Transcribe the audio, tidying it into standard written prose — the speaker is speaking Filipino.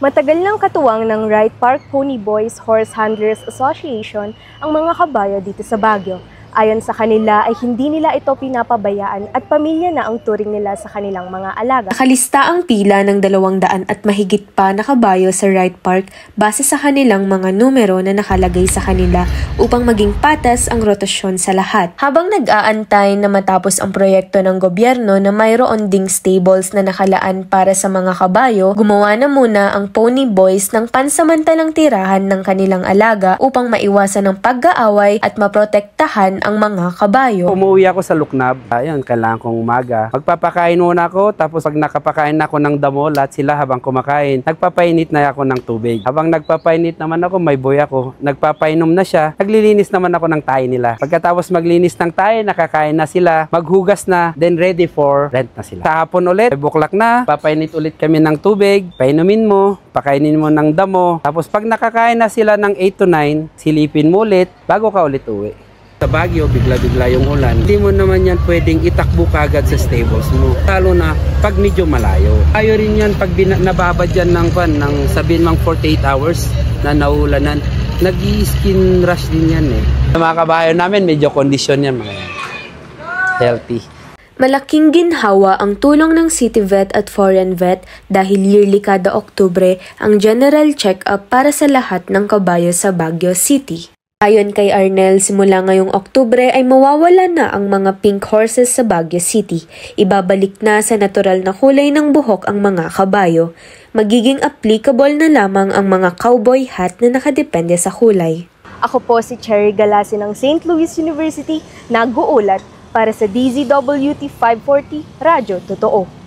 Matagal nang katuwang ng Wright Park Pony Boys Horse Handlers Association ang mga kabayo dito sa Baguio. Ayon sa kanila ay hindi nila ito pinapabayaan at pamilya na ang turing nila sa kanilang mga alaga. Nakalista ang pila ng 200 at mahigit pa na kabayo sa Wright Park base sa kanilang mga numero na nakalagay sa kanila upang maging patas ang rotasyon sa lahat. Habang nag-aantay na matapos ang proyekto ng gobyerno na mayroon ding stables na nakalaan para sa mga kabayo, gumawa na muna ang Pony Boys ng pansamantalang tirahan ng kanilang alaga upang maiwasan ang pag-aaway at maprotektahan ang mga kabayo. Umuwi ako sa Luknab. Ayun, kailangan kong umaga. Magpapakain muna ako, tapos pag nakapakain ako ng damo, lahat sila habang kumakain, nagpapainit na ako ng tubig. Habang nagpapainit naman ako, may boy ako. Nagpapainom na siya, naglilinis naman ako ng tayo nila. Pagkatapos maglinis ng tayo, nakakain na sila, maghugas na, then ready for rent na sila. Sa hapon ulit, buklak na, papainit ulit kami ng tubig, painumin mo, pakainin mo ng damo. Tapos pag nakakain na sila ng 8 to 9, silipin mo ulit, bago ka ulit uwi. Sa Baguio, bigla-bigla yung ulan. Hindi mo naman yan pwedeng itakbo kagad sa stables mo. Lalo na pag medyo malayo. Ayaw rin yan pag nababad yan ng sabihin mang 48 hours na naulanan. Nag-i-skin rush din yan eh. Sa mga kabayo namin, medyo kondisyon yan mga yan. Healthy. Malaking ginhawa ang tulong ng City Vet at Foreign Vet dahil yearly kada Oktubre ang general check-up para sa lahat ng kabayo sa Baguio City. Ayon kay Arnel, simula ngayong Oktubre ay mawawala na ang mga pink horses sa Baguio City. Ibabalik na sa natural na kulay ng buhok ang mga kabayo. Magiging applicable na lamang ang mga cowboy hat na nakadepende sa kulay. Ako po si Cherry Galasi ng St. Louis University, nag-uulat para sa DZWT 540 Radyo Totoo.